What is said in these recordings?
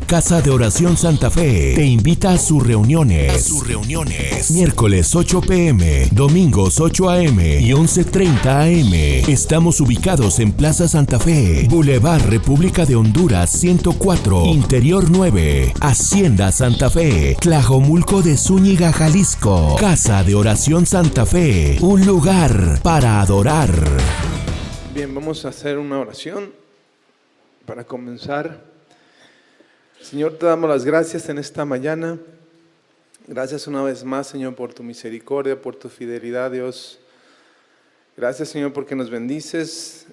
Casa de Oración Santa Fe te invita a sus reuniones. Miércoles 8 p.m., domingos 8 a.m. y 11:30 a.m. Estamos ubicados en Plaza Santa Fe, Boulevard República de Honduras 104, Interior 9, Hacienda Santa Fe, Tlajomulco de Zúñiga, Jalisco. Casa de Oración Santa Fe, un lugar para adorar. Bien, vamos a hacer una oración para comenzar. Señor, te damos las gracias en esta mañana. Gracias una vez más, Señor, por tu misericordia, por tu fidelidad, Dios. Gracias, Señor, porque nos bendices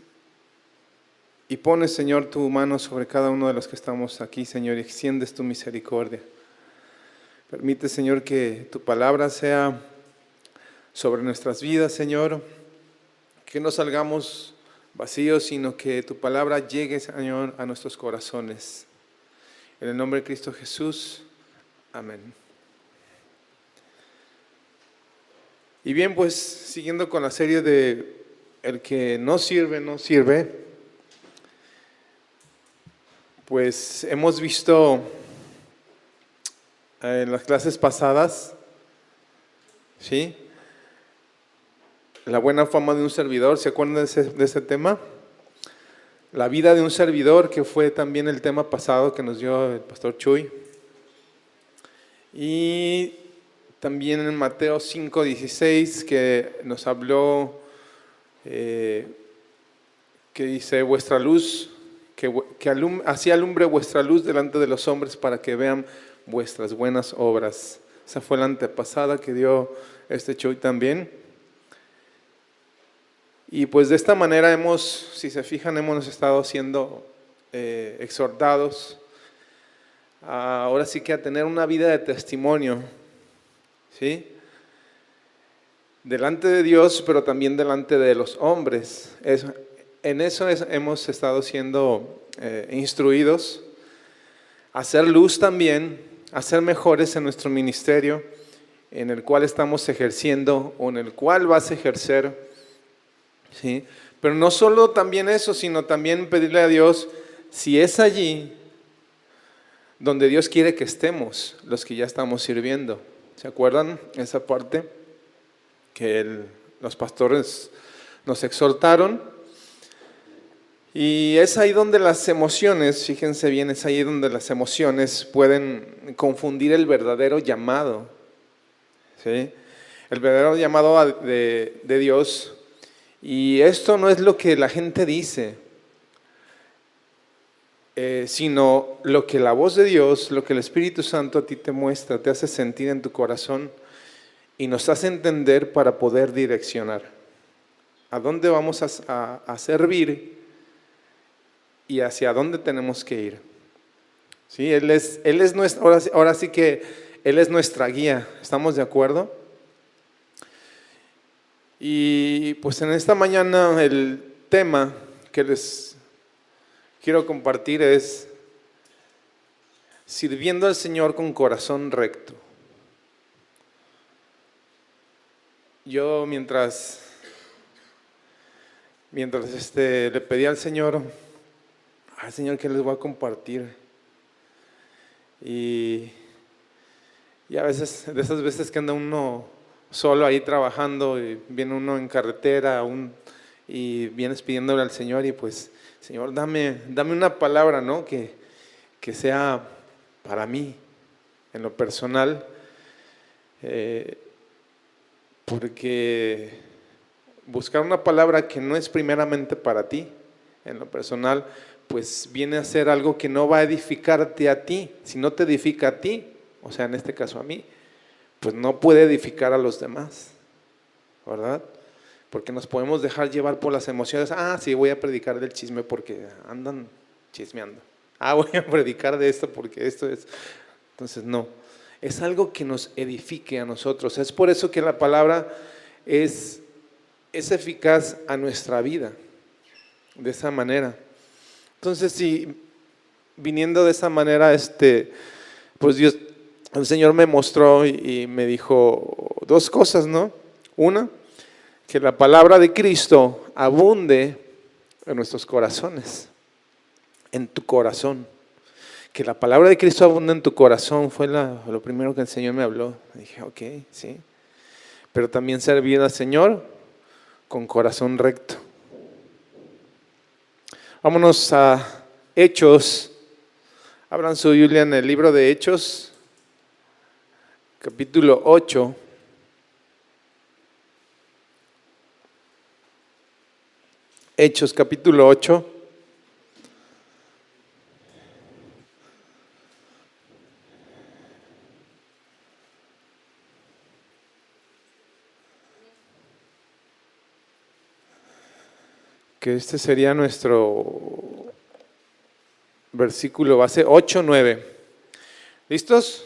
y pones, Señor, tu mano sobre cada uno de los que estamos aquí, Señor, y extiendes tu misericordia. Permite, Señor, que tu palabra sea sobre nuestras vidas, Señor, que no salgamos vacíos, sino que tu palabra llegue, Señor, a nuestros corazones. En el nombre de Cristo Jesús, amén. Y bien, pues, siguiendo con la serie de El que no sirve, no sirve, pues hemos visto en las clases pasadas, ¿sí?, la buena fama de un servidor. ¿Se acuerdan de ese tema? La vida de un servidor, que fue también el tema pasado que nos dio el pastor Chuy. Y también en Mateo 5:16, que nos habló, que dice: vuestra luz, así alumbre vuestra luz delante de los hombres, para que vean vuestras buenas obras. Esa fue la antepasada que dio este Chuy también. Y pues de esta manera si se fijan, hemos estado siendo exhortados ahora sí que a tener una vida de testimonio, ¿sí?, delante de Dios, pero también delante de los hombres. En eso hemos estado siendo instruidos a hacer luz también, a ser mejores en nuestro ministerio, en el cual estamos ejerciendo o en el cual vas a ejercer. ¿Sí? Pero no solo también eso, sino también pedirle a Dios, si es allí donde Dios quiere que estemos, los que ya estamos sirviendo. ¿Se acuerdan esa parte que los pastores nos exhortaron? Y es ahí donde las emociones, fíjense bien, es ahí donde las emociones pueden confundir el verdadero llamado, ¿sí?, el verdadero llamado de Dios. Y esto no es lo que la gente dice, sino lo que la voz de Dios, lo que el Espíritu Santo a ti te muestra, te hace sentir en tu corazón y nos hace entender para poder direccionar a dónde vamos a servir y hacia dónde tenemos que ir. ¿Sí? Él es nuestra, ahora sí que Él es nuestra guía. ¿Estamos de acuerdo? Y pues en esta mañana el tema que les quiero compartir es sirviendo al Señor con corazón recto. Yo mientras le pedí al Señor, ¿qué les voy a compartir? Y a veces, de esas veces que anda uno solo ahí trabajando y viene uno en carretera y vienes pidiéndole al Señor y pues, Señor, dame una palabra, ¿no?, que sea para mí, en lo personal, porque buscar una palabra que no es primeramente para ti, en lo personal, pues viene a ser algo que no va a edificarte a ti. Si no te edifica a ti, o sea, en este caso a mí, pues no puede edificar a los demás, ¿verdad? Porque nos podemos dejar llevar por las emociones. Sí, voy a predicar del chisme porque andan chismeando. Voy a predicar de esto porque esto es. Entonces no, es algo que nos edifique a nosotros. Es por eso que la palabra es eficaz a nuestra vida, de esa manera. Entonces, si viniendo de esa manera, pues Dios, el Señor me mostró y me dijo dos cosas, ¿no? Una, que la palabra de Cristo abunde en nuestros corazones, en tu corazón. Que la palabra de Cristo abunda en tu corazón fue lo primero que el Señor me habló. Dije, ok, sí. Pero también servir al Señor con corazón recto. Vámonos a Hechos. Abran su Biblia en el libro de Hechos, capítulo 8. Hechos, capítulo 8. Que este sería nuestro versículo base, 8-9. ¿Listos?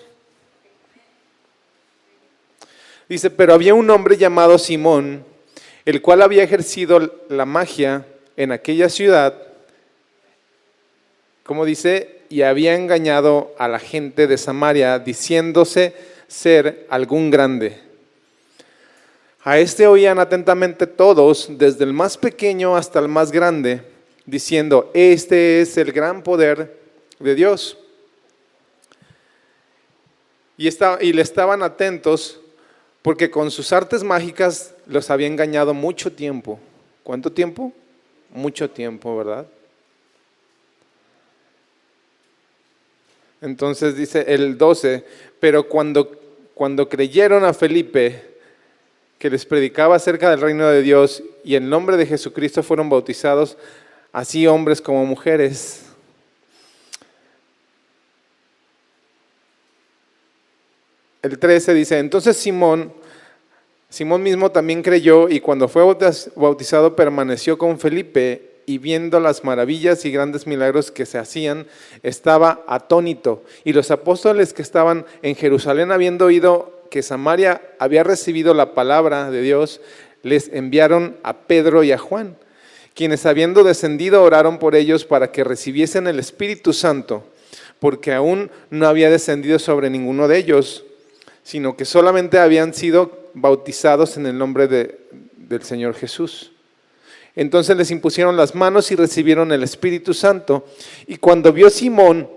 Dice, pero había un hombre llamado Simón, el cual había ejercido la magia en aquella ciudad, como dice, y había engañado a la gente de Samaria, diciéndose ser algún grande. A este oían atentamente todos, desde el más pequeño hasta el más grande, diciendo, este es el gran poder de Dios. Y le estaban atentos porque con sus artes mágicas los había engañado mucho tiempo. ¿Cuánto tiempo? Mucho tiempo, ¿verdad? Entonces dice el 12, pero cuando creyeron a Felipe, que les predicaba acerca del reino de Dios, y en nombre de Jesucristo fueron bautizados, así hombres como mujeres. El 13 dice, entonces Simón mismo también creyó, y cuando fue bautizado permaneció con Felipe, y viendo las maravillas y grandes milagros que se hacían, estaba atónito. Y los apóstoles que estaban en Jerusalén, habiendo oído que Samaria había recibido la palabra de Dios, les enviaron a Pedro y a Juan, quienes habiendo descendido oraron por ellos para que recibiesen el Espíritu Santo, porque aún no había descendido sobre ninguno de ellos, sino que solamente habían sido bautizados en el nombre del Señor Jesús. Entonces les impusieron las manos y recibieron el Espíritu Santo. Y cuando vio Simón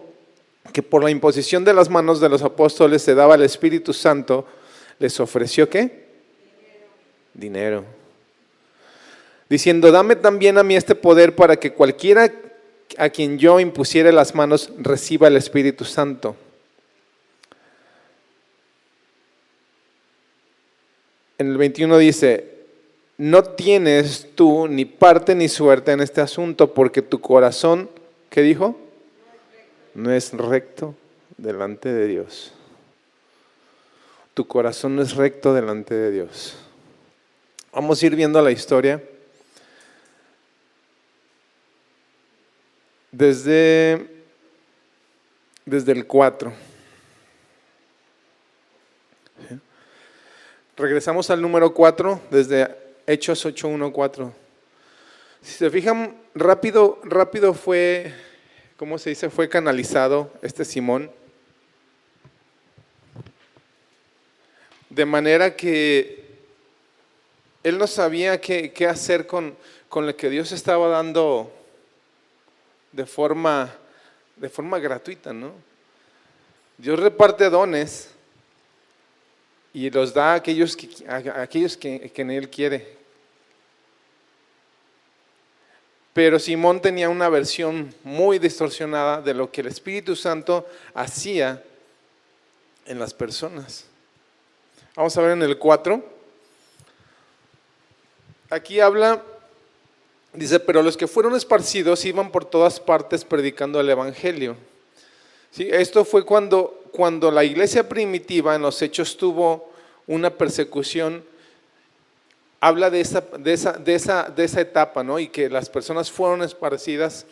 que por la imposición de las manos de los apóstoles se daba el Espíritu Santo, les ofreció ¿qué? Dinero. Diciendo, dame también a mí este poder para que cualquiera a quien yo impusiere las manos reciba el Espíritu Santo. En el 21 dice, no tienes tú ni parte ni suerte en este asunto, porque tu corazón, ¿qué dijo? No es recto delante de Dios. Tu corazón no es recto delante de Dios. Vamos a ir viendo la historia. Desde el 4. Regresamos al número 4, desde Hechos 8:1-4. Si se fijan, rápido fue, ¿cómo se dice? Fue canalizado este Simón. De manera que él no sabía qué hacer con lo que Dios estaba dando de forma gratuita, ¿no? Dios reparte dones y los da a aquellos que en Él quiere. Pero Simón tenía una versión muy distorsionada de lo que el Espíritu Santo hacía en las personas. Vamos a ver en el 4. Aquí habla, dice, pero los que fueron esparcidos iban por todas partes predicando el Evangelio. ¿Sí? Esto fue cuando la iglesia primitiva en los Hechos tuvo una persecución. Habla de esa etapa, ¿no? Y que las personas fueron esparcidas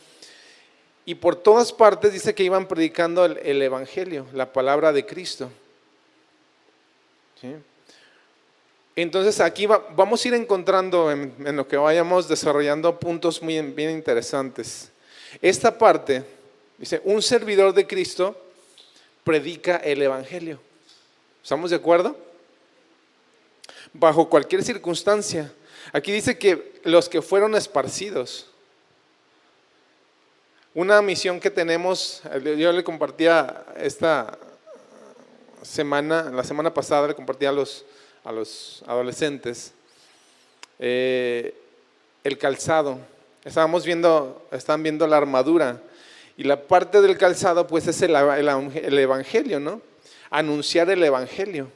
y por todas partes dice que iban predicando el Evangelio, la palabra de Cristo. ¿Sí? Entonces aquí vamos a ir encontrando en lo que vayamos desarrollando puntos bien interesantes. Esta parte dice, un servidor de Cristo predica el Evangelio. ¿Estamos de acuerdo? Bajo cualquier circunstancia. Aquí dice que los que fueron esparcidos. Una misión que tenemos, yo le compartía esta semana, la semana pasada le compartía a los adolescentes el calzado. Estaban viendo la armadura, y la parte del calzado pues es el evangelio, ¿no? Anunciar el evangelio.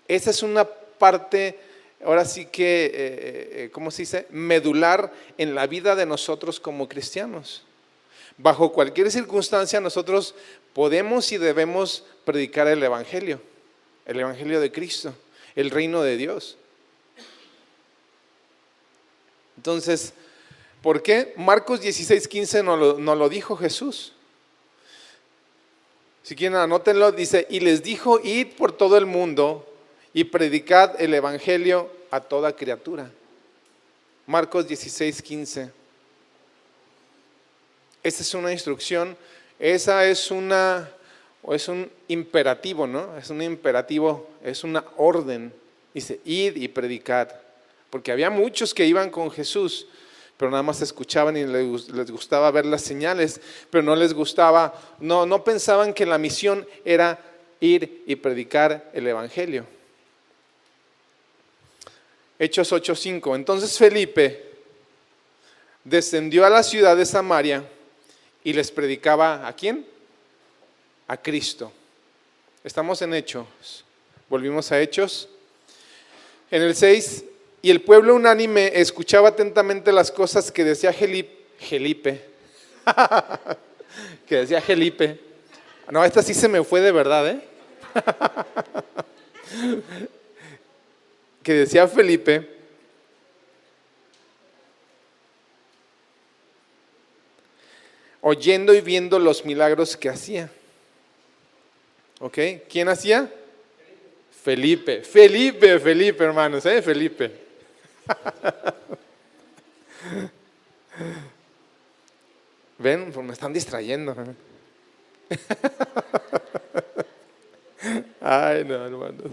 Esa es una parte, ahora sí que, ¿cómo se dice? Medular en la vida de nosotros como cristianos. Bajo cualquier circunstancia nosotros podemos y debemos predicar el evangelio de Cristo, el reino de Dios. Entonces, ¿por qué? Marcos 16:15 nos lo dijo Jesús. Si quieren anótenlo, dice: y les dijo, id por todo el mundo y predicad el evangelio a toda criatura. Marcos 16:15. Esa es una instrucción, esa es un imperativo, ¿no? Es un imperativo, es una orden. Dice: id y predicad. Porque había muchos que iban con Jesús, pero nada más escuchaban y les gustaba ver las señales, pero no les gustaba, no pensaban que la misión era ir y predicar el evangelio. Hechos 8:5. Entonces Felipe descendió a la ciudad de Samaria y les predicaba, ¿a quién? A Cristo. Estamos en Hechos. Volvimos a Hechos. En el 6, y el pueblo unánime escuchaba atentamente las cosas que decía Felipe. Que decía Felipe. No, esta sí se me fue de verdad, ¿eh? Que decía Felipe. Oyendo y viendo los milagros que hacía. ¿Ok? ¿Quién hacía? Felipe, hermanos, Felipe. Ven, pues me están distrayendo. Ay, no, hermanos.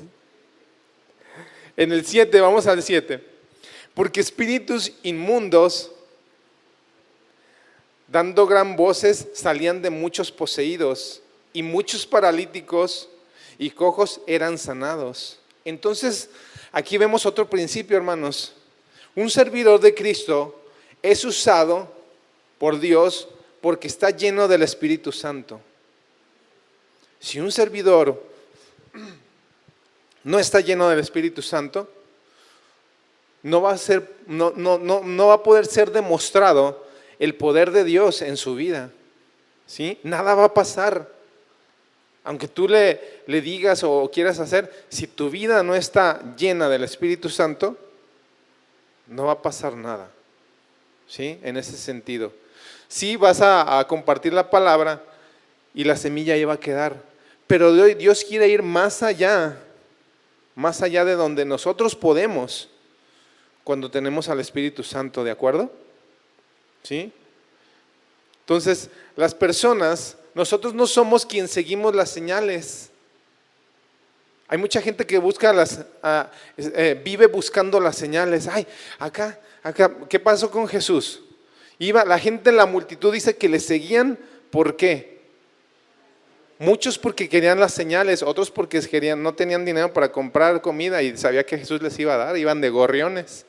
En el 7, vamos al 7. Porque espíritus inmundos, dando gran voces, salían de muchos poseídos, y muchos paralíticos y cojos eran sanados. Entonces, aquí vemos otro principio, hermanos. Un servidor de Cristo es usado por Dios porque está lleno del Espíritu Santo. Si un servidor no está lleno del Espíritu Santo, no va a poder ser demostrado el poder de Dios en su vida. ¿Sí? Nada va a pasar. Aunque tú le digas o quieras hacer, si tu vida no está llena del Espíritu Santo, no va a pasar nada. ¿Sí? En ese sentido. Sí vas a compartir la palabra y la semilla ahí va a quedar. Pero Dios quiere ir más allá de donde nosotros podemos cuando tenemos al Espíritu Santo, ¿de acuerdo? ¿Sí? Entonces, las personas, nosotros no somos quien seguimos las señales. Hay mucha gente que busca vive buscando las señales. Ay, acá, ¿qué pasó con Jesús? La gente en la multitud dice que le seguían, ¿por qué? Muchos porque querían las señales, otros porque no tenían dinero para comprar comida y sabía que Jesús les iba a dar, iban de gorriones.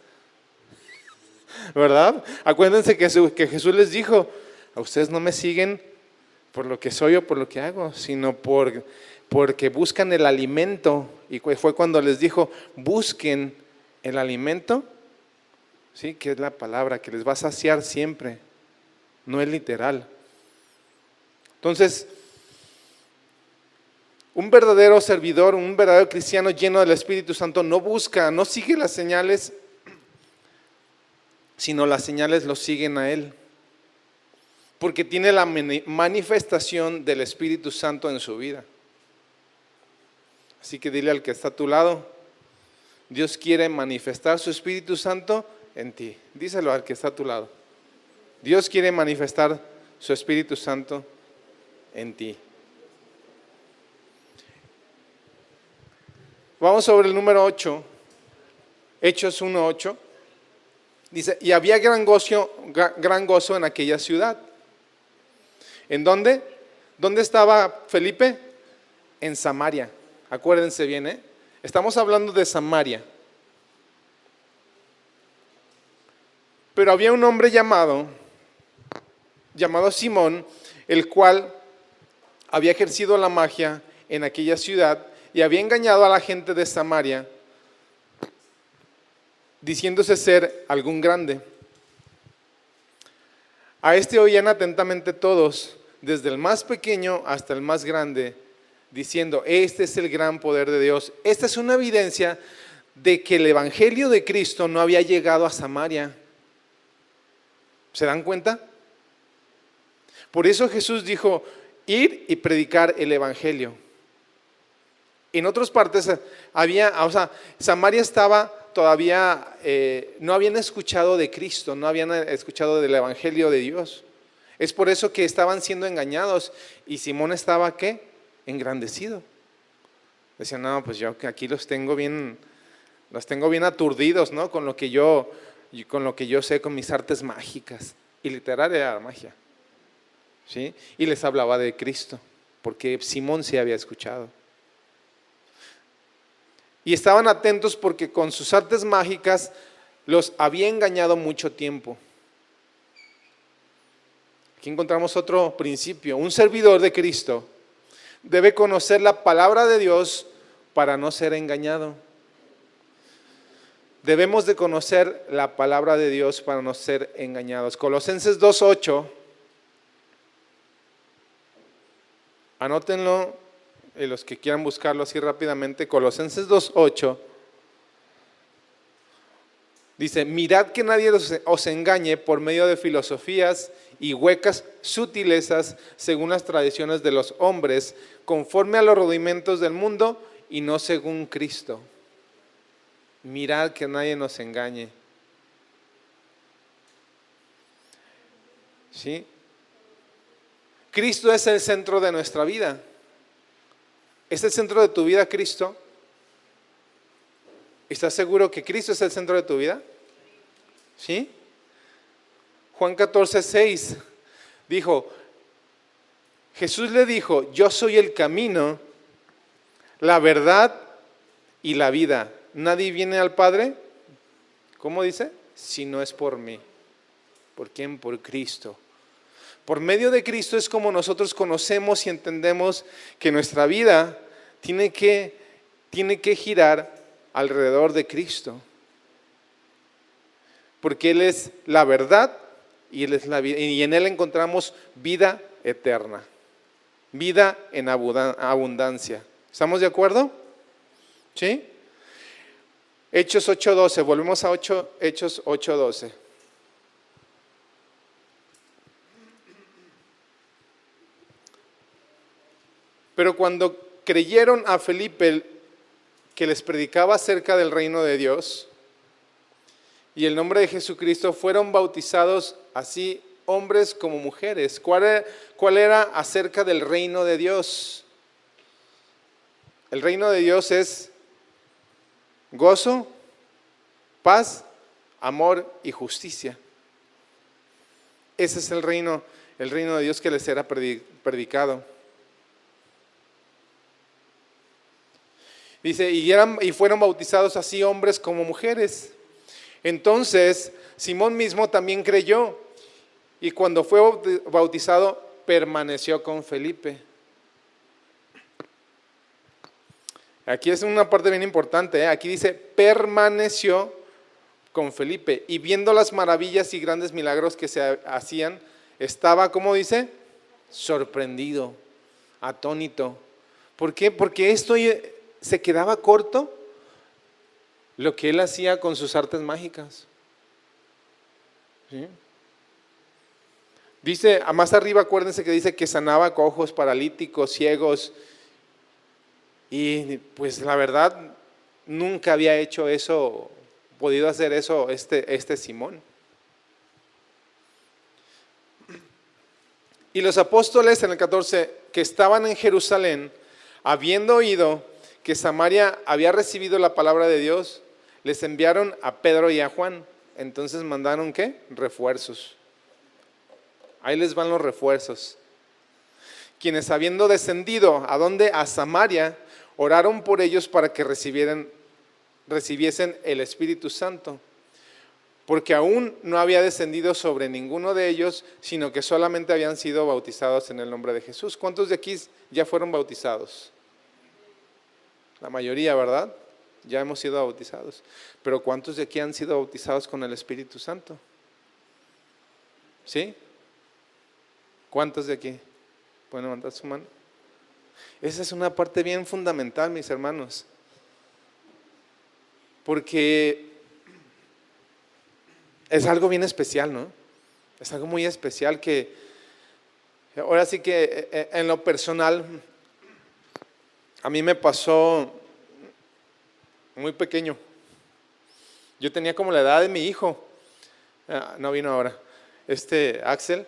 ¿Verdad? Acuérdense que Jesús les dijo: a ustedes no me siguen por lo que soy o por lo que hago, sino porque buscan el alimento. Y fue cuando les dijo: busquen el alimento, ¿sí? Que es la palabra que les va a saciar siempre, no es literal. Entonces, un verdadero servidor, un verdadero cristiano lleno del Espíritu Santo no sigue las señales, sino las señales lo siguen a él. Porque tiene la manifestación del Espíritu Santo en su vida. Así que dile al que está a tu lado: Dios quiere manifestar su Espíritu Santo en ti. Díselo al que está a tu lado: Dios quiere manifestar su Espíritu Santo en ti. Vamos sobre el número 8, Hechos 1:8. Dice: y había gran gozo en aquella ciudad. ¿En dónde? ¿Dónde estaba Felipe? En Samaria. Acuérdense bien, ¿eh? Estamos hablando de Samaria. Pero había un hombre llamado Simón, el cual había ejercido la magia en aquella ciudad y había engañado a la gente de Samaria, diciéndose ser algún grande. A este oían atentamente todos, desde el más pequeño hasta el más grande, diciendo: este es el gran poder de Dios. Esta es una evidencia de que el evangelio de Cristo no había llegado a Samaria. ¿Se dan cuenta? Por eso Jesús dijo: ir y predicar el evangelio. En otras partes Samaria estaba todavía, no habían escuchado de Cristo, no habían escuchado del evangelio de Dios. Es por eso que estaban siendo engañados. Y Simón estaba, ¿qué? Engrandecido. Decía: no, pues yo aquí los tengo bien aturdidos, ¿no? Con lo que yo sé, con mis artes mágicas. Y literal era magia, ¿sí? Y les hablaba de Cristo, porque Simón se había escuchado. Y estaban atentos porque con sus artes mágicas los había engañado mucho tiempo. Aquí encontramos otro principio. Un servidor de Cristo debe conocer la palabra de Dios para no ser engañado. Debemos de conocer la palabra de Dios para no ser engañados. Colosenses 2:8. Anótenlo, los que quieran buscarlo así rápidamente. Colosenses 2:8. Dice: mirad que nadie os engañe por medio de filosofías y huecas sutilezas según las tradiciones de los hombres, conforme a los rudimentos del mundo y no según Cristo. Mirad que nadie nos engañe. ¿Sí? Cristo es el centro de nuestra vida. ¿Es el centro de tu vida Cristo? ¿Estás seguro que Cristo es el centro de tu vida? ¿Sí? Juan 14:6 dijo, Jesús le dijo: yo soy el camino, la verdad y la vida. Nadie viene al Padre, ¿cómo dice? Si no es por mí. ¿Por quién? Por Cristo. Por medio de Cristo es como nosotros conocemos y entendemos que nuestra vida tiene que girar alrededor de Cristo. Porque Él es la verdad y Él es la vida, y en Él encontramos vida eterna, vida en abundancia. ¿Estamos de acuerdo? ¿Sí? Hechos 8:12, volvemos a Hechos 8:12. Pero cuando creyeron a Felipe, que les predicaba acerca del reino de Dios y el nombre de Jesucristo, fueron bautizados así hombres como mujeres. ¿Cuál era acerca del reino de Dios? El reino de Dios es gozo, paz, amor y justicia. Ese es el reino de Dios que les era predicado. Dice, y fueron bautizados así hombres como mujeres. Entonces Simón mismo también creyó, y cuando fue bautizado permaneció con Felipe. Aquí es una parte bien importante, ¿eh? Aquí dice permaneció con Felipe, y viendo las maravillas y grandes milagros que se hacían, estaba, ¿cómo dice? Sorprendido, atónito. ¿Por qué? Porque esto se quedaba corto lo que él hacía con sus artes mágicas. ¿Sí? Dice, más arriba acuérdense que dice que sanaba cojos, paralíticos, ciegos, y pues la verdad nunca había hecho eso, podido hacer eso este Simón. Y los apóstoles en el 14 que estaban en Jerusalén, habiendo oído que Samaria había recibido la palabra de Dios, les enviaron a Pedro y a Juan. Entonces mandaron, ¿qué? Refuerzos. Ahí les van los refuerzos. quienes habiendo descendido, ¿a dónde? A Samaria, oraron por ellos para que recibiesen el Espíritu Santo, porque aún no había descendido sobre ninguno de ellos, sino que solamente habían sido bautizados en el nombre de Jesús. ¿Cuántos de aquí ya fueron bautizados? La mayoría, ¿verdad? Ya hemos sido bautizados. Pero ¿cuántos de aquí han sido bautizados con el Espíritu Santo? ¿Sí? ¿Cuántos de aquí? ¿Pueden levantar su mano? Esa es una parte bien fundamental, mis hermanos. Porque es algo bien especial, ¿no? Es algo muy especial que ahora sí que en lo personal a mí me pasó muy pequeño. Yo tenía como la edad de mi hijo. No vino ahora. Axel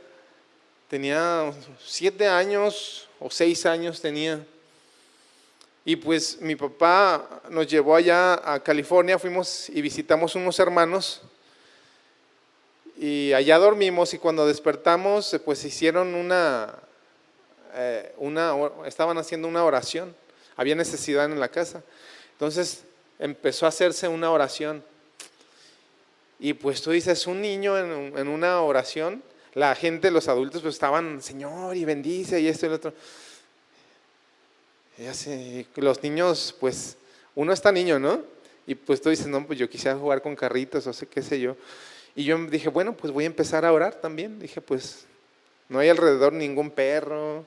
tenía 7 años o 6 años tenía. Y pues mi papá nos llevó allá a California, fuimos y visitamos unos hermanos. Y allá dormimos y cuando despertamos, pues hicieron estaban haciendo una oración. Había necesidad en la casa. Entonces empezó a hacerse una oración. Y pues tú dices, un niño en una oración, la gente, los adultos, pues estaban, Señor, y bendice, y esto y lo otro. Y así, los niños, pues, uno está niño, ¿no? Y pues tú dices, no, pues yo quisiera jugar con carritos, o sé qué sé yo. Y yo dije, bueno, pues voy a empezar a orar también. Dije, pues, no hay alrededor ningún perro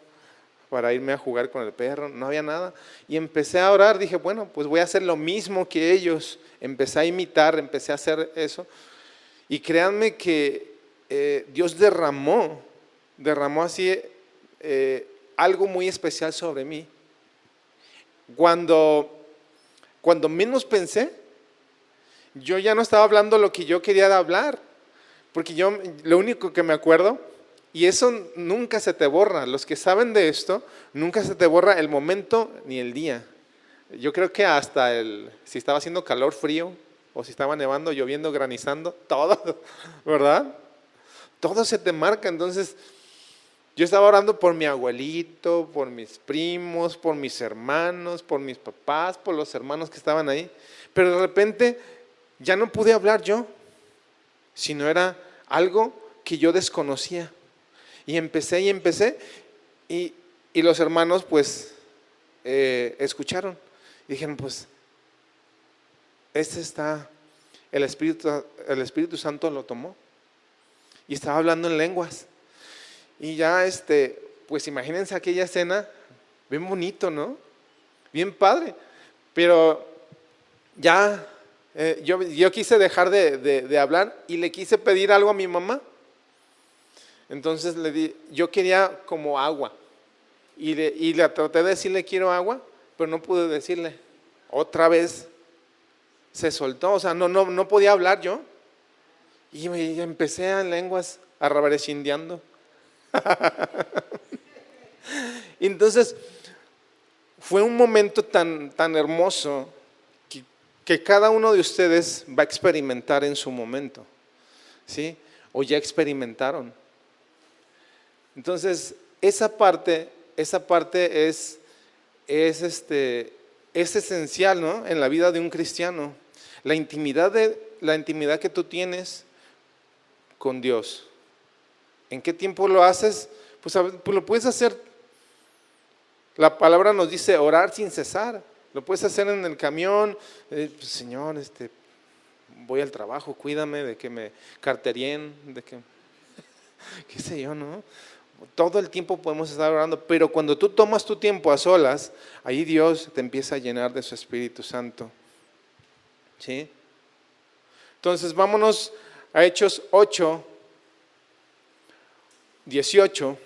para irme a jugar con el perro, no había nada. Y empecé a orar, dije, bueno, pues voy a hacer lo mismo que ellos. Empecé a imitar, empecé a hacer eso. Y créanme que Dios derramó así algo muy especial sobre mí. Cuando menos pensé, yo ya no estaba hablando lo que yo quería hablar, porque yo lo único que me acuerdo, y eso nunca se te borra, los que saben de esto, nunca se te borra el momento ni el día. Yo creo que hasta si estaba haciendo calor, frío, o si estaba nevando, lloviendo, granizando, todo, ¿verdad? Todo se te marca. Entonces, yo estaba orando por mi abuelito, por mis primos, por mis hermanos, por mis papás, por los hermanos que estaban ahí. Pero de repente ya no pude hablar yo, sino era algo que yo desconocía. Y empecé, y los hermanos pues escucharon. Y dijeron, pues, el Espíritu Santo lo tomó. Y estaba hablando en lenguas. Y ya, pues imagínense aquella escena, bien bonito, ¿no? Bien padre. Pero ya, yo quise dejar de hablar y le quise pedir algo a mi mamá. Entonces yo quería como agua. Y le traté de decirle quiero agua, pero no pude decirle. Otra vez se soltó, o sea, no podía hablar yo. Y empecé en lenguas a rabareshindeando. Entonces fue un momento tan hermoso que cada uno de ustedes va a experimentar en su momento, ¿sí? O ya experimentaron. Entonces esa parte es esencial, ¿no? En la vida de un cristiano, la intimidad que tú tienes con Dios. ¿En qué tiempo lo haces? Pues lo puedes hacer. La palabra nos dice orar sin cesar. Lo puedes hacer en el camión. Pues, Señor, voy al trabajo, cuídame de que me carterien, de que, qué sé yo, ¿no? Todo el tiempo podemos estar orando, pero cuando tú tomas tu tiempo a solas, ahí Dios te empieza a llenar de su Espíritu Santo. ¿Sí? Entonces vámonos a Hechos 8, 18.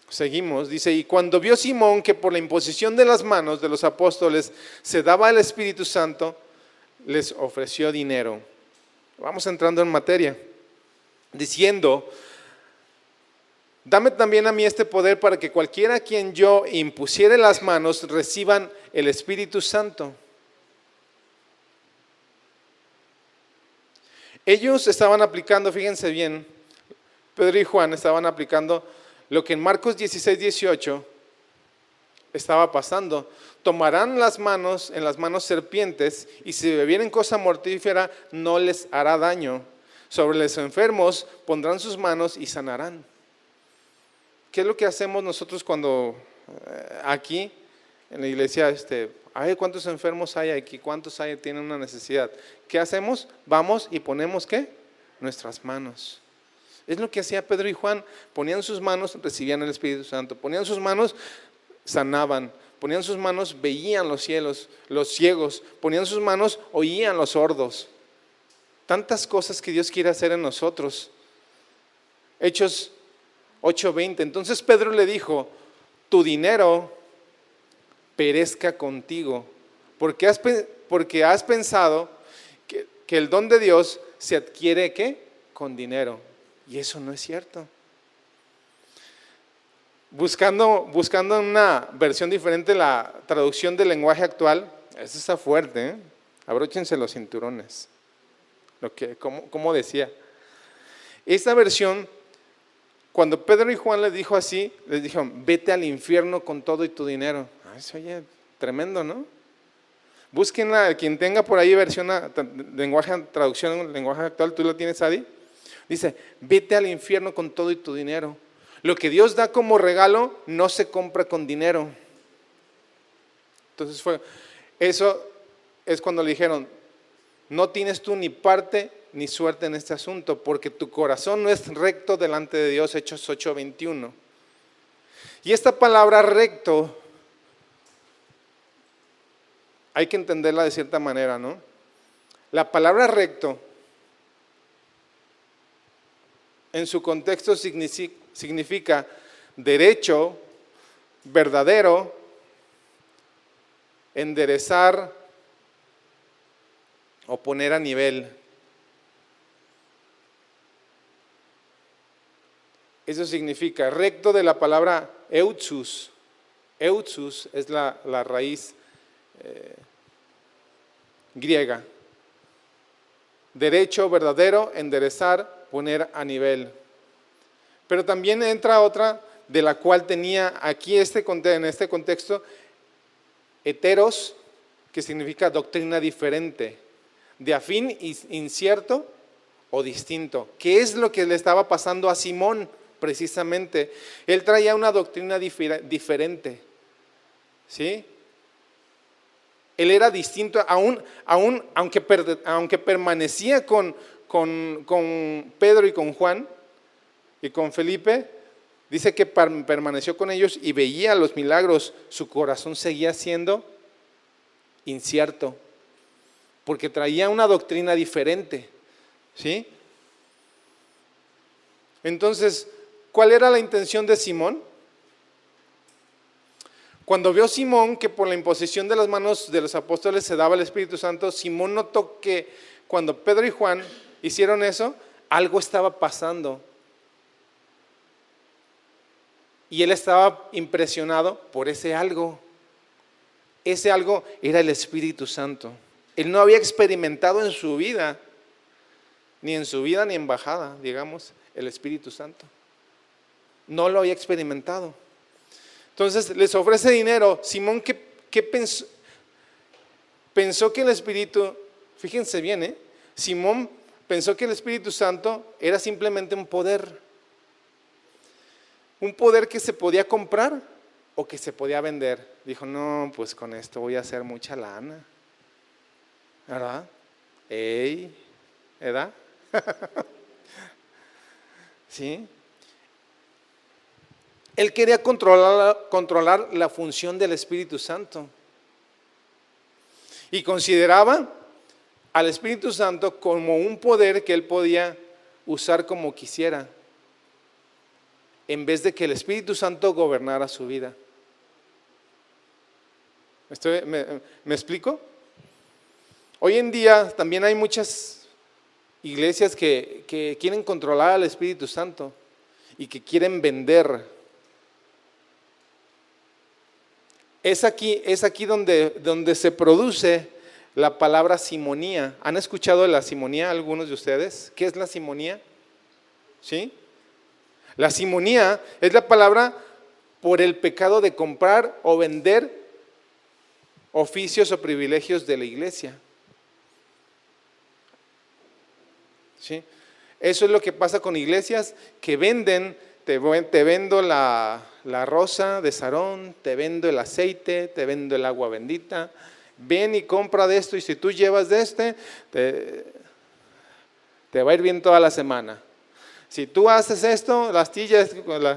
Seguimos, dice, y cuando vio Simón que por la imposición de las manos de los apóstoles se daba el Espíritu Santo, les ofreció dinero. Vamos entrando en materia, diciendo, dame también a mí este poder para que cualquiera a quien yo impusiere las manos reciban el Espíritu Santo. Ellos estaban aplicando, fíjense bien, Pedro y Juan estaban aplicando lo que en Marcos 16, 18 estaba pasando. Tomarán en las manos serpientes, y si bebieren cosa mortífera no les hará daño. Sobre los enfermos pondrán sus manos y sanarán. ¿Qué es lo que hacemos nosotros cuando aquí en la iglesia, ay, cuántos enfermos hay aquí, cuántos hay, tienen una necesidad? ¿Qué hacemos? Vamos y ponemos ¿qué? Nuestras manos. Es lo que hacía Pedro y Juan. Ponían sus manos, recibían el Espíritu Santo. Ponían sus manos, sanaban. Ponían sus manos, veían los ciegos. Ponían sus manos, oían los sordos. Tantas cosas que Dios quiere hacer en nosotros. Hechos 8:20. Entonces Pedro le dijo: tu dinero perezca contigo, porque has pensado que el don de Dios se adquiere ¿qué? Con dinero. Y eso no es cierto. Buscando una versión diferente, la traducción del lenguaje actual, eso está fuerte, ¿eh? Abróchense los cinturones. Como decía. Esta versión, cuando Pedro y Juan les dijo así, les dijeron: vete al infierno con todo y tu dinero. Eso oye tremendo, ¿no? Búsquenla, quien tenga por ahí versión, traducción, lenguaje actual, ¿tú lo tienes, Adi? Dice: vete al infierno con todo y tu dinero. Lo que Dios da como regalo no se compra con dinero. Entonces eso es cuando le dijeron: no tienes tú ni parte ni suerte en este asunto, porque tu corazón no es recto delante de Dios. Hechos 8:21. Y esta palabra recto hay que entenderla de cierta manera, ¿no? La palabra recto en su contexto significa derecho, verdadero, enderezar o poner a nivel. Eso significa recto, de la palabra eutsus. Eutsus es la raíz griega. Derecho, verdadero, enderezar, poner a nivel. Pero también entra otra, de la cual tenía aquí en este contexto, heteros, que significa doctrina diferente, de afín, incierto o distinto. ¿Qué es lo que le estaba pasando a Simón precisamente? Él traía una doctrina diferente, ¿sí? Él era distinto, aunque permanecía con Pedro y con Juan y con Felipe. Dice que permaneció con ellos y veía los milagros. Su corazón seguía siendo incierto, porque traía una doctrina diferente, ¿sí? Entonces, ¿cuál era la intención de Simón? Cuando vio Simón que por la imposición de las manos de los apóstoles se daba el Espíritu Santo, Simón notó que cuando Pedro y Juan hicieron eso, algo estaba pasando. Y él estaba impresionado por ese algo. Ese algo era el Espíritu Santo. Él no había experimentado en su vida, ni en bajada, digamos, el Espíritu Santo. No lo había experimentado. Entonces les ofrece dinero. Simón, ¿qué pensó? Pensó que el Espíritu, fíjense bien, Simón pensó que el Espíritu Santo era simplemente un poder. Un poder que se podía comprar o que se podía vender. Dijo: no, pues con esto voy a hacer mucha lana, ¿verdad? ¿Verdad? ¿Sí? Él quería controlar la función del Espíritu Santo y consideraba al Espíritu Santo como un poder que él podía usar como quisiera, en vez de que el Espíritu Santo gobernara su vida. ¿Me explico? Hoy en día también hay muchas iglesias que quieren controlar al Espíritu Santo y que quieren vender. Es aquí donde se produce la palabra simonía. ¿Han escuchado de la simonía algunos de ustedes? ¿Qué es la simonía? ¿Sí? La simonía es la palabra por el pecado de comprar o vender oficios o privilegios de la iglesia. ¿Sí? Eso es lo que pasa con iglesias que venden, te vendo la rosa de Sarón, te vendo el aceite, te vendo el agua bendita, ven y compra de esto y si tú llevas de este, te va a ir bien toda la semana. Si tú haces esto,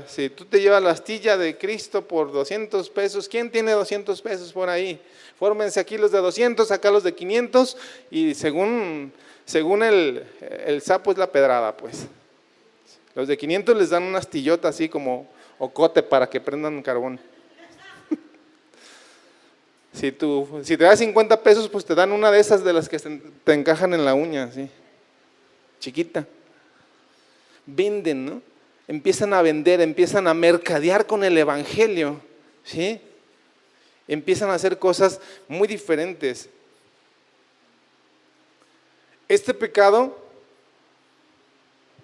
si tú te llevas la astilla de Cristo por 200 pesos, ¿quién tiene 200 pesos por ahí? Fórmense aquí los de 200, acá los de 500 y según el sapo es la pedrada, pues. Los de 500 les dan una astillota así como ocote para que prendan carbón. Si te das 50 pesos, pues te dan una de esas de las que te encajan en la uña, así, chiquita. Venden, ¿no? Empiezan a vender, empiezan a mercadear con el evangelio, ¿sí? Empiezan a hacer cosas muy diferentes. Este pecado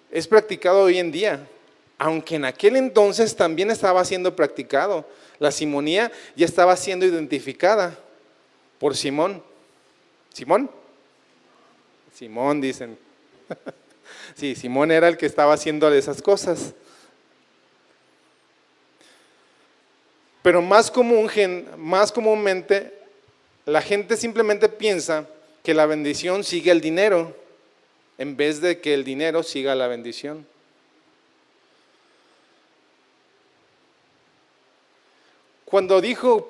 es practicado hoy en día, aunque en aquel entonces también estaba siendo practicado. La simonía ya estaba siendo identificada por Simón. ¿Simón? Simón, dicen. Sí, Simón era el que estaba haciendo esas cosas. Pero más comúnmente, la gente simplemente piensa que la bendición sigue el dinero, en vez de que el dinero siga la bendición. Cuando dijo,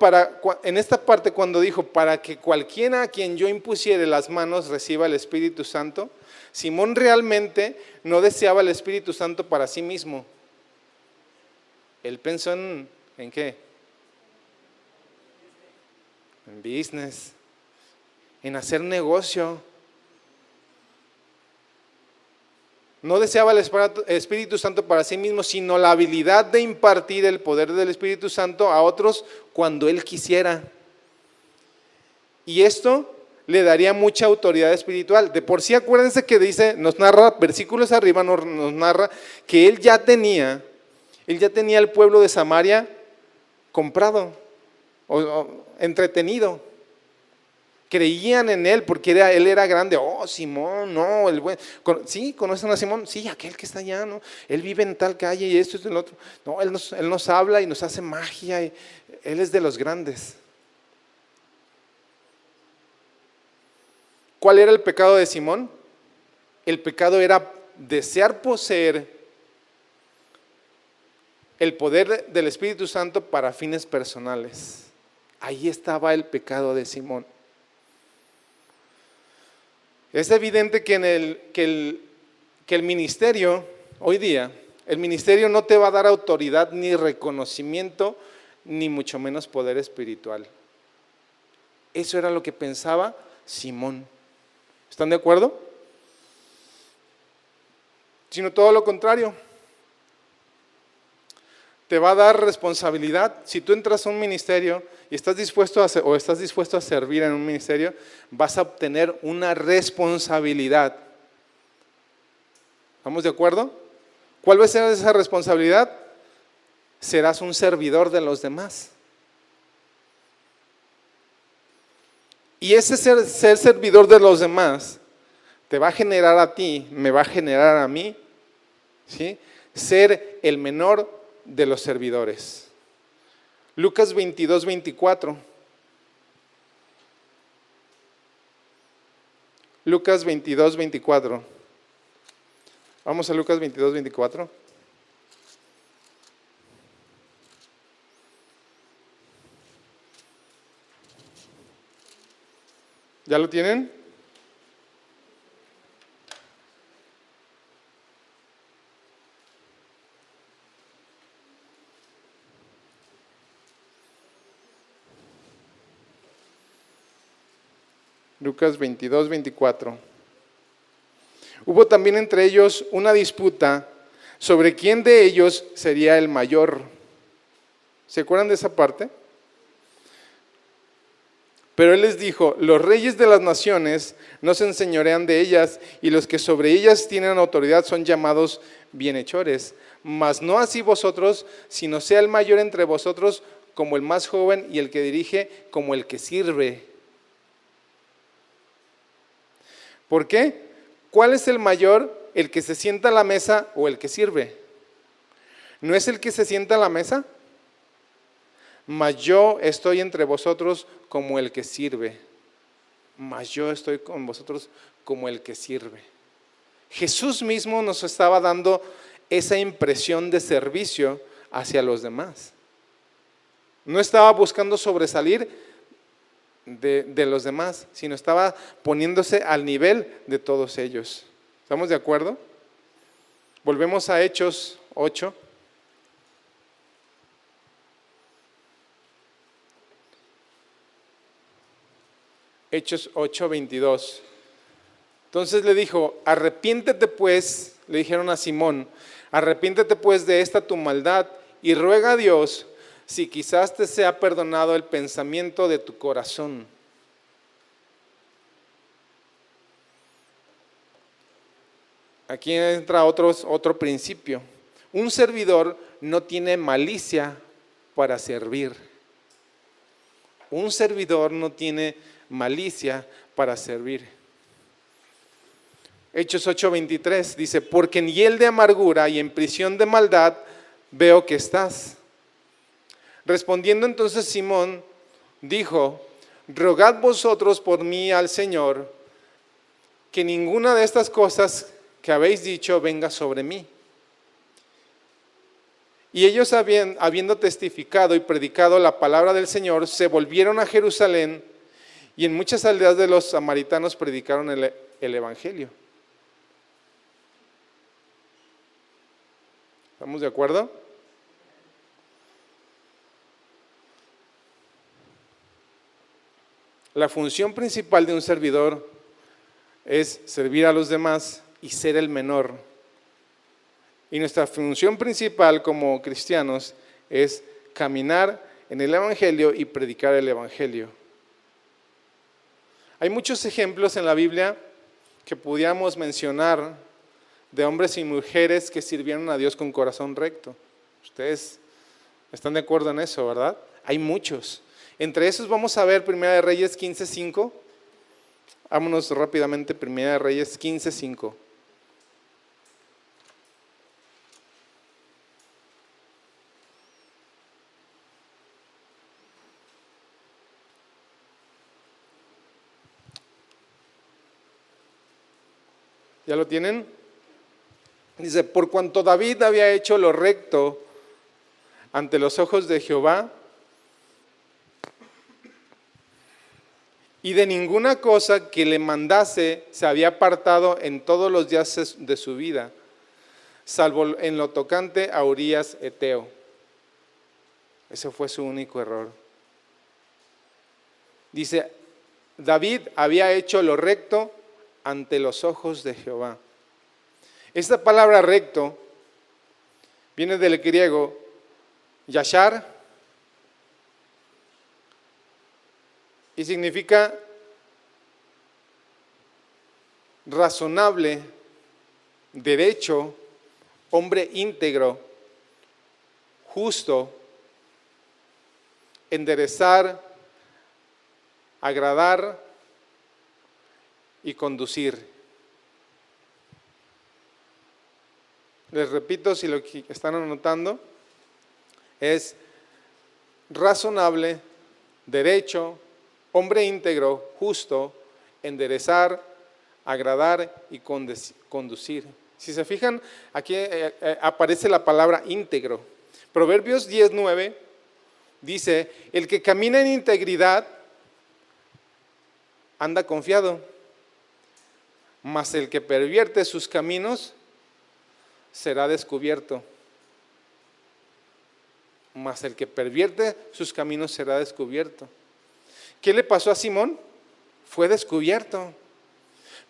en esta parte cuando dijo, para que cualquiera a quien yo impusiere las manos reciba el Espíritu Santo, Simón realmente no deseaba el Espíritu Santo para sí mismo. Él pensó ¿en qué? En business, en hacer negocio. No deseaba el Espíritu Santo para sí mismo, sino la habilidad de impartir el poder del Espíritu Santo a otros cuando Él quisiera. Y esto le daría mucha autoridad espiritual. De por sí, acuérdense que dice, nos narra, versículos arriba nos narra que Él ya tenía el pueblo de Samaria comprado o entretenido. Creían en él porque él era grande. Oh, Simón, no, el buen. Sí, ¿conocen a Simón? Sí, aquel que está allá, ¿no? Él vive en tal calle y esto y el otro. No, él nos habla y nos hace magia. Él es de los grandes. ¿Cuál era el pecado de Simón? El pecado era desear poseer el poder del Espíritu Santo para fines personales. Ahí estaba el pecado de Simón. Es evidente que el ministerio, hoy día, el ministerio no te va a dar autoridad ni reconocimiento, ni mucho menos poder espiritual. Eso era lo que pensaba Simón. ¿Están de acuerdo? Sino todo lo contrario. Te va a dar responsabilidad. Si tú entras a un ministerio y estás dispuesto a servir en un ministerio, vas a obtener una responsabilidad. ¿Estamos de acuerdo? ¿Cuál va a ser esa responsabilidad? Serás un servidor de los demás. Y ese ser servidor de los demás te va a generar a ti, me va a generar a mí, ¿sí? Ser el menor de los servidores. Lucas 22, 24. Lucas 22, 24. Vamos a Lucas 22, 24. ¿Ya lo tienen? Lucas 22, 24. Hubo también entre ellos una disputa sobre quién de ellos sería el mayor. ¿Se acuerdan de esa parte? Pero él les dijo: los reyes de las naciones no se enseñorean de ellas, y los que sobre ellas tienen autoridad son llamados bienhechores. Mas no así vosotros, sino sea el mayor entre vosotros como el más joven, y el que dirige como el que sirve. ¿Por qué? ¿Cuál es el mayor? ¿El que se sienta a la mesa o el que sirve? ¿No es el que se sienta a la mesa? Mas yo estoy entre vosotros como el que sirve. Mas yo estoy con vosotros como el que sirve. Jesús mismo nos estaba dando esa impresión de servicio hacia los demás. No estaba buscando sobresalir de los demás, sino estaba poniéndose al nivel de todos ellos. ¿Estamos de acuerdo? Volvemos a Hechos 8. Hechos 8:22. Entonces le dijo: arrepiéntete pues, le dijeron a Simón, arrepiéntete pues de esta tu maldad y ruega a Dios si quizás te sea perdonado el pensamiento de tu corazón. Aquí entra otro principio. Un servidor no tiene malicia para servir. Un servidor no tiene malicia para servir. Hechos 8:23 dice: porque en hiel de amargura y en prisión de maldad veo que estás. Respondiendo entonces Simón dijo: rogad vosotros por mí al Señor, que ninguna de estas cosas que habéis dicho venga sobre mí. Y ellos habiendo testificado y predicado la palabra del Señor, se volvieron a Jerusalén, y en muchas aldeas de los samaritanos predicaron el evangelio. ¿Estamos de acuerdo? La función principal de un servidor es servir a los demás y ser el menor. Y nuestra función principal como cristianos es caminar en el evangelio y predicar el evangelio. Hay muchos ejemplos en la Biblia que pudiéramos mencionar de hombres y mujeres que sirvieron a Dios con corazón recto. Ustedes están de acuerdo en eso, ¿verdad? Hay muchos. Entre esos vamos a ver 1 de Reyes 15:5. Vámonos rápidamente, 1 de Reyes 15:5. ¿Ya lo tienen? Dice: por cuanto David había hecho lo recto ante los ojos de Jehová, y de ninguna cosa que le mandase se había apartado en todos los días de su vida, salvo en lo tocante a Urías Eteo. Ese fue su único error. Dice: David había hecho lo recto ante los ojos de Jehová. Esta palabra recto viene del griego yashar y significa razonable, derecho, hombre íntegro, justo, enderezar, agradar y conducir. Les repito, si lo que están anotando, es razonable, derecho, hombre íntegro, justo, enderezar, agradar y conducir. Si se fijan, aquí aparece la palabra íntegro. Proverbios 10:9 dice: el que camina en integridad anda confiado, mas el que pervierte sus caminos será descubierto. Mas el que pervierte sus caminos será descubierto. ¿Qué le pasó a Simón? Fue descubierto,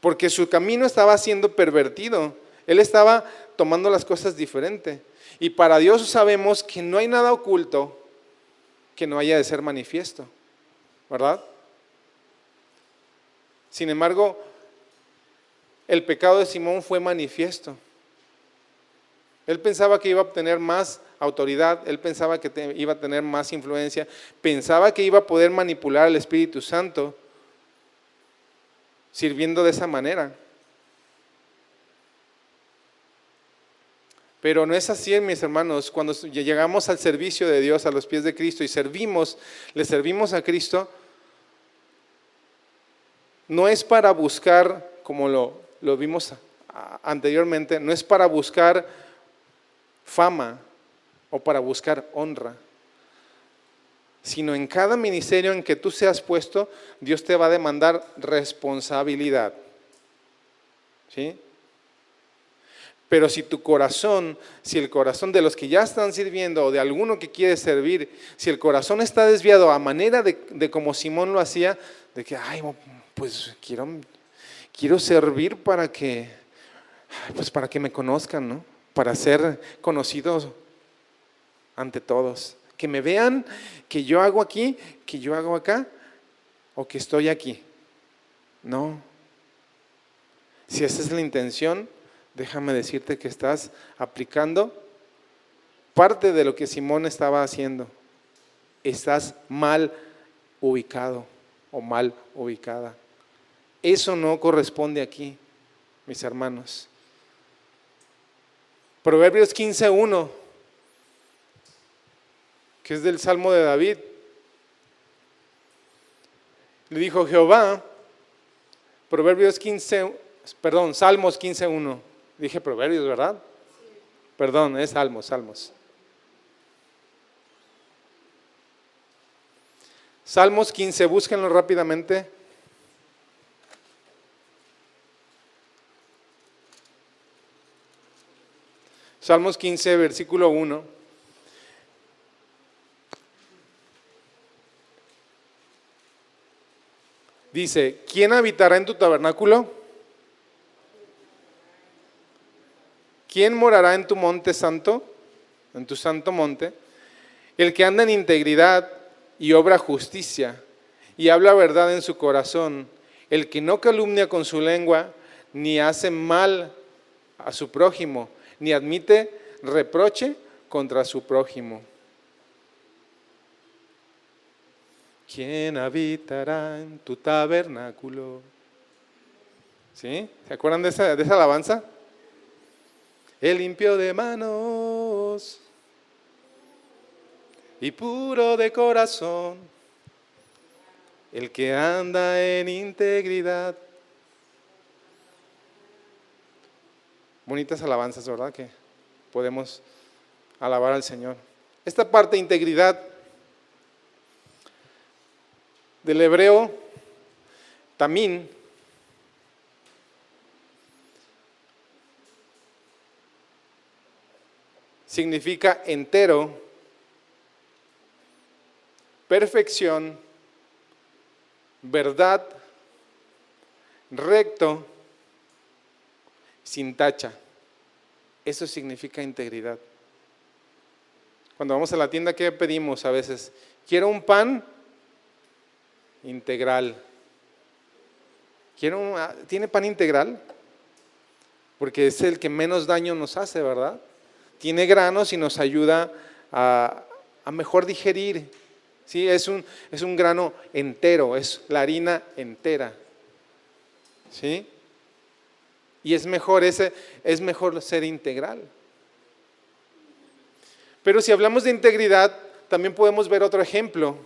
porque su camino estaba siendo pervertido. Él estaba tomando las cosas diferente. Y para Dios sabemos que no hay nada oculto que no haya de ser manifiesto, ¿verdad? Sin embargo, el pecado de Simón fue manifiesto. Él pensaba que iba a obtener más autoridad, él pensaba que iba a tener más influencia, pensaba que iba a poder manipular al Espíritu Santo sirviendo de esa manera. Pero no es así, mis hermanos. Cuando llegamos al servicio de Dios, a los pies de Cristo y le servimos a Cristo, no es para buscar, como lo vimos anteriormente, no es para buscar fama o para buscar honra, sino en cada ministerio en que tú seas puesto, Dios te va a demandar responsabilidad. ¿Sí? Pero si el corazón de los que ya están sirviendo o de alguno que quiere servir, si el corazón está desviado a manera de como Simón lo hacía, de que, pues quiero servir para que me conozcan, ¿no? Para ser conocidos ante todos. Que me vean que yo hago aquí, que yo hago acá, o que estoy aquí. No. Si esa es la intención, déjame decirte que estás aplicando parte de lo que Simón estaba haciendo. Estás mal ubicado o mal ubicada. Eso no corresponde aquí, mis hermanos. Proverbios 15:1, que es del Salmo de David. Le dijo Jehová, Salmos 15:1. Dije Proverbios, ¿verdad? Sí. Perdón, es Salmos. Salmos 15, búsquenlo rápidamente. Salmos 15, versículo 1. Dice, ¿quién habitará en tu tabernáculo? ¿Quién morará en tu monte santo? En tu santo monte. El que anda en integridad y obra justicia y habla verdad en su corazón. El que no calumnia con su lengua, ni hace mal a su prójimo, ni admite reproche contra su prójimo. ¿Quién habitará en tu tabernáculo? ¿Sí? ¿Se acuerdan de esa alabanza? El limpio de manos y puro de corazón, el que anda en integridad. Bonitas alabanzas, ¿verdad? Que podemos alabar al Señor. Esta parte de integridad del hebreo tamín significa entero, perfección, verdad, recto, sin tacha. Eso significa integridad. Cuando vamos a la tienda, ¿qué pedimos a veces? Quiero un pan integral. ¿Tiene pan integral? Porque es el que menos daño nos hace, ¿verdad? Tiene granos y nos ayuda a mejor digerir. ¿Sí? Es un grano entero, es la harina entera. ¿Sí? Y es mejor ser integral. Pero si hablamos de integridad, también podemos ver otro ejemplo.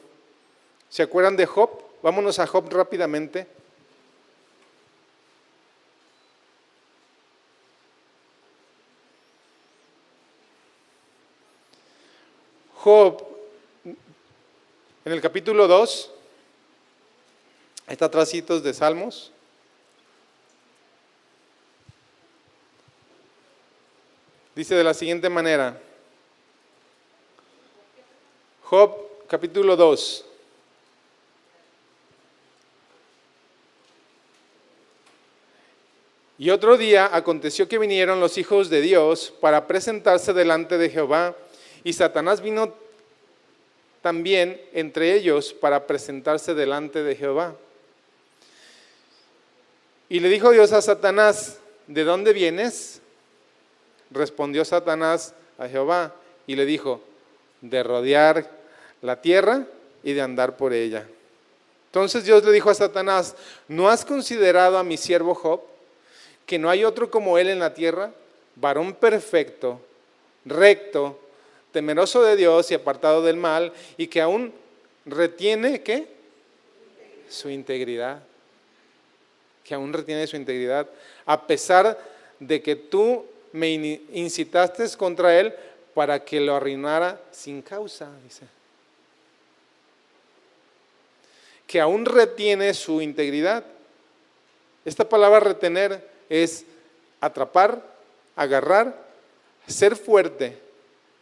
¿Se acuerdan de Job? Vámonos a Job rápidamente. Job, en el capítulo 2, está atrasitos de Salmos. Dice de la siguiente manera, Job capítulo 2. Y otro día aconteció que vinieron los hijos de Dios para presentarse delante de Jehová, y Satanás vino también entre ellos para presentarse delante de Jehová. Y le dijo Dios a Satanás, ¿de dónde vienes? Respondió Satanás a Jehová y le dijo, de rodear la tierra y de andar por ella. Entonces Dios le dijo a Satanás, ¿no has considerado a mi siervo Job, que no hay otro como él en la tierra, varón perfecto, recto, temeroso de Dios y apartado del mal, y que aún retiene, ¿qué? Su integridad. Que aún retiene su integridad, a pesar de que tú me incitaste contra él para que lo arruinara sin causa, dice. Que aún retiene su integridad. Esta palabra retener es atrapar, agarrar, ser fuerte,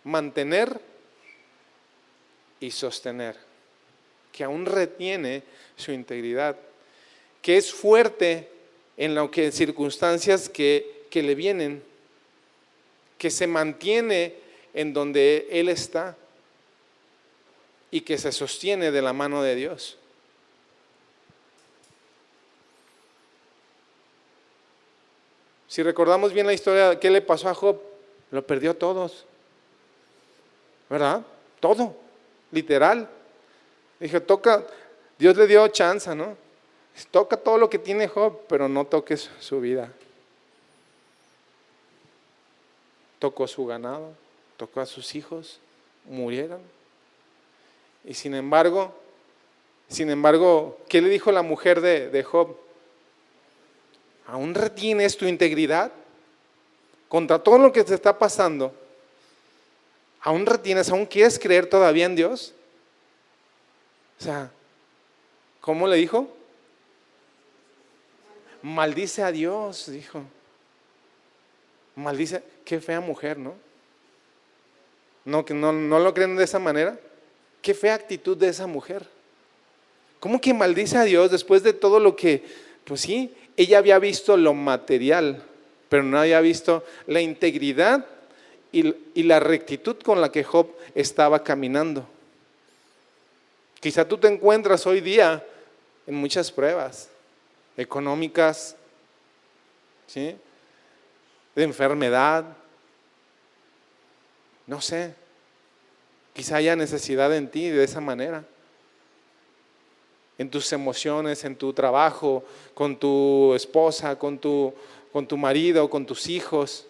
mantener y sostener. Que aún retiene su integridad. Que es fuerte en lo que circunstancias que le vienen, que se mantiene en donde él está y que se sostiene de la mano de Dios. Si recordamos bien la historia, ¿qué le pasó a Job? Lo perdió a todos, ¿verdad? Todo, literal. Dije, Dios le dio chance, ¿no? Toca todo lo que tiene Job, pero no toques su vida. Tocó su ganado, tocó a sus hijos, murieron. Y sin embargo, ¿qué le dijo la mujer de Job? ¿Aún retienes tu integridad? Contra todo lo que te está pasando, ¿aún quieres creer todavía en Dios? O sea, ¿cómo le dijo? Maldice a Dios, dijo. Maldice, qué fea mujer, ¿no? ¿No lo creen de esa manera? Qué fea actitud de esa mujer. ¿Cómo que maldice a Dios después de todo lo que, pues sí, ella había visto lo material, pero no había visto la integridad y la rectitud con la que Job estaba caminando? Quizá tú te encuentras hoy día en muchas pruebas económicas, ¿sí? De enfermedad, no sé, quizá haya necesidad en ti de esa manera, en tus emociones, en tu trabajo, con tu esposa, con tu marido, con tus hijos.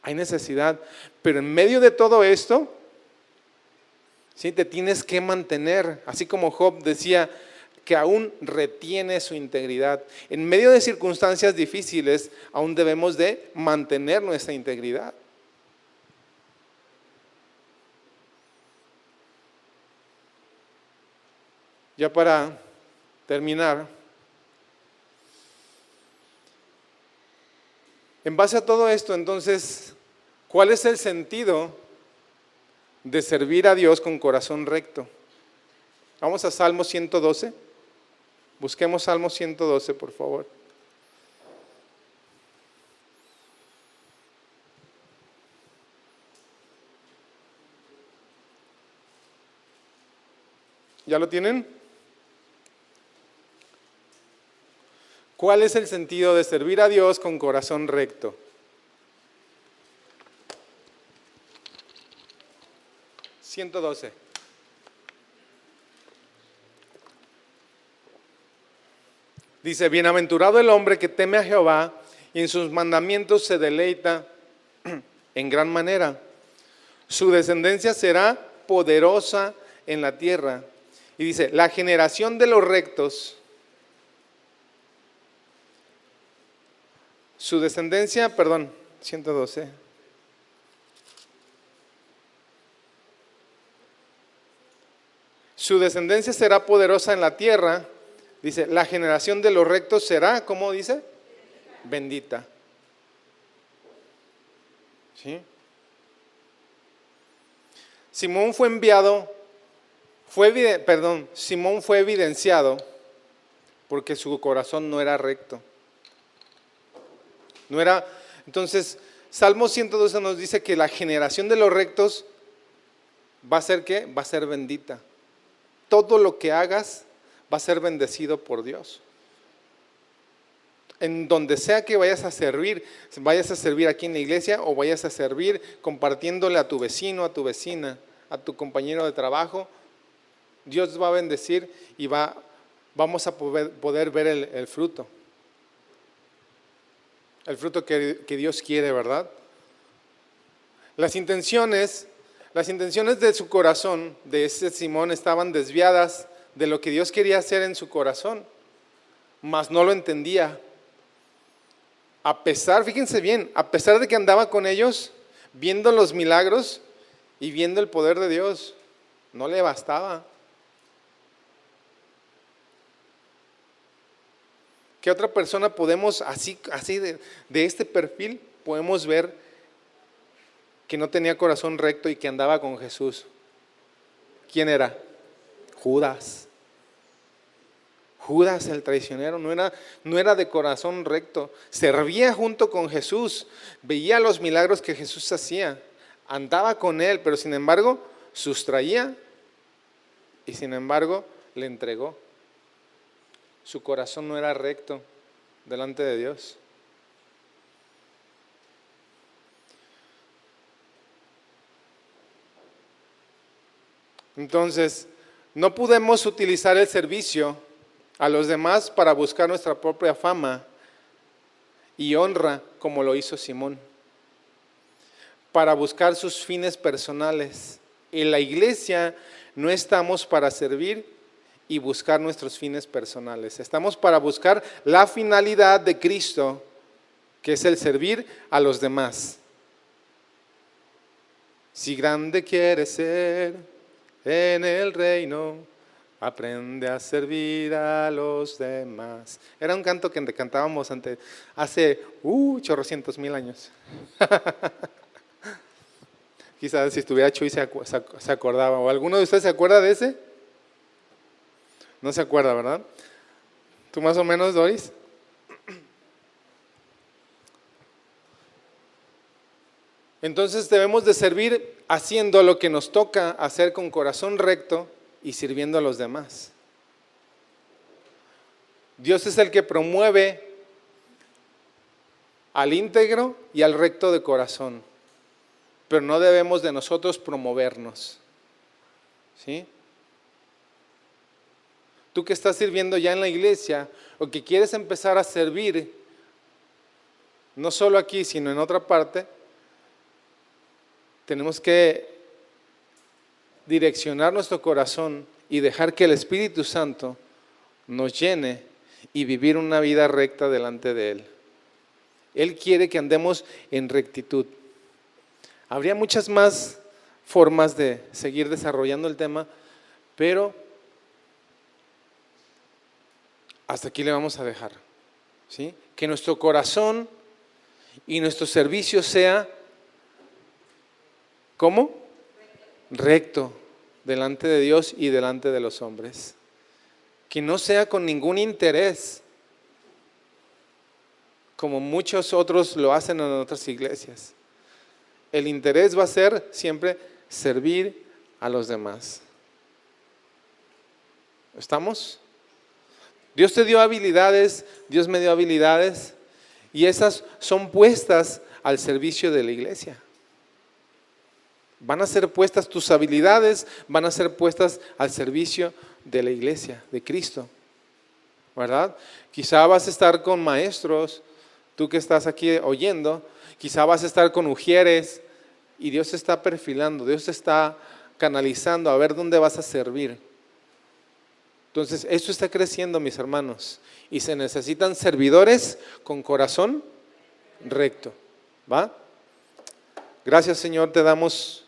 Hay necesidad, pero en medio de todo esto, ¿sí? Te tienes que mantener, así como Job decía, que aún retiene su integridad. En medio de circunstancias difíciles, aún debemos de mantener nuestra integridad. Ya para terminar, en base a todo esto, entonces, ¿cuál es el sentido de servir a Dios con corazón recto? Vamos a Salmo 112. Busquemos Salmo 112, por favor. ¿Ya lo tienen? ¿Cuál es el sentido de servir a Dios con corazón recto? $112. Dice, bienaventurado el hombre que teme a Jehová y en sus mandamientos se deleita en gran manera. Su descendencia será poderosa en la tierra. Y dice, la generación de los rectos, su descendencia, 112. Su descendencia será poderosa en la tierra. Dice, la generación de los rectos será, ¿cómo dice? Bendita. ¿Sí? Simón fue evidenciado porque su corazón no era recto. Entonces, Salmo 112 nos dice que la generación de los rectos va a ser ¿qué? Va a ser bendita. Todo lo que hagas va a ser bendecido por Dios. En donde sea que vayas a servir aquí en la iglesia o vayas a servir compartiéndole a tu vecino, a tu vecina, a tu compañero de trabajo, Dios va a bendecir y vamos a poder ver el fruto. El fruto que Dios quiere, ¿verdad? Las intenciones de su corazón, de ese Simón, estaban desviadas de lo que Dios quería hacer en su corazón, mas no lo entendía. Fíjense bien, a pesar de que andaba con ellos, viendo los milagros y viendo el poder de Dios, no le bastaba. ¿Qué otra persona podemos, así de este perfil, podemos ver que no tenía corazón recto y que andaba con Jesús? ¿Quién era? Judas. Judas el traicionero no era de corazón recto, servía junto con Jesús, veía los milagros que Jesús hacía, andaba con él, pero sin embargo sustraía y sin embargo le entregó. Su corazón no era recto delante de Dios. Entonces, no podemos utilizar el servicio a los demás para buscar nuestra propia fama y honra, como lo hizo Simón, para buscar sus fines personales. En la iglesia no estamos para servir y buscar nuestros fines personales, estamos para buscar la finalidad de Cristo, que es el servir a los demás. Si grande quieres ser en el reino, aprende a servir a los demás. Era un canto que cantábamos hace chorrocientos mil años. Quizás si estuviera Chuy se acordaba. ¿O alguno de ustedes se acuerda de ese? No se acuerda, ¿verdad? ¿Tú más o menos, Doris? Entonces debemos de servir haciendo lo que nos toca hacer con corazón recto y sirviendo a los demás. Dios es el que promueve al íntegro y al recto de corazón, pero no debemos de nosotros promovernos. ¿Sí? Tú que estás sirviendo ya en la iglesia o que quieres empezar a servir, no solo aquí, sino en otra parte, tenemos que direccionar nuestro corazón y dejar que el Espíritu Santo nos llene y vivir una vida recta delante de Él. Él quiere que andemos en rectitud. Habría muchas más formas de seguir desarrollando el tema, pero hasta aquí le vamos a dejar. ¿Sí? Que nuestro corazón y nuestro servicio sea, ¿cómo? Recto delante de Dios y delante de los hombres. Que no sea con ningún interés, como muchos otros lo hacen en otras iglesias. El interés va a ser siempre servir a los demás. ¿Estamos? Dios te dio habilidades, Dios me dio habilidades, y esas son puestas al servicio de la iglesia. Van a ser puestas tus habilidades, van a ser puestas al servicio de la iglesia, de Cristo, ¿verdad? Quizá vas a estar con maestros, tú que estás aquí oyendo, quizá vas a estar con ujieres, y Dios te está perfilando, Dios te está canalizando a ver dónde vas a servir. Entonces, esto está creciendo, mis hermanos, y se necesitan servidores con corazón recto, ¿va? Gracias, Señor, te damos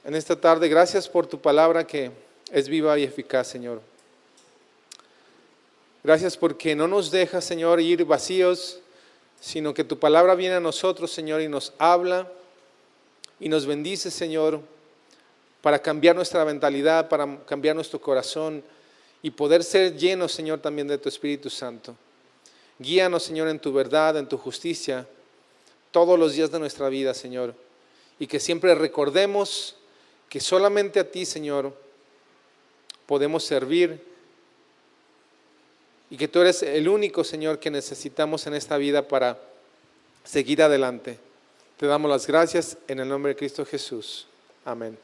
en esta tarde, gracias por tu palabra que es viva y eficaz, Señor. Gracias porque no nos dejas, Señor, ir vacíos, sino que tu palabra viene a nosotros, Señor, y nos habla y nos bendice, Señor, para cambiar nuestra mentalidad, para cambiar nuestro corazón y poder ser llenos, Señor, también de tu Espíritu Santo. Guíanos, Señor, en tu verdad, en tu justicia, todos los días de nuestra vida, Señor, y que siempre recordemos que solamente a ti, Señor, podemos servir y que tú eres el único, Señor, que necesitamos en esta vida para seguir adelante. Te damos las gracias en el nombre de Cristo Jesús. Amén.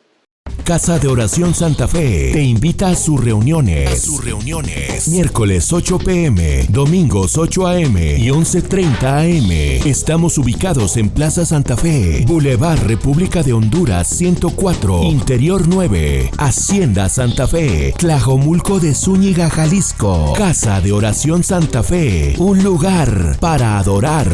Casa de Oración Santa Fe te invita a sus reuniones. Miércoles 8 p.m., domingos 8 a.m. y 11:30 a.m. Estamos ubicados en Plaza Santa Fe, Boulevard República de Honduras 104, Interior 9, Hacienda Santa Fe, Tlajomulco de Zúñiga, Jalisco. Casa de Oración Santa Fe, un lugar para adorar.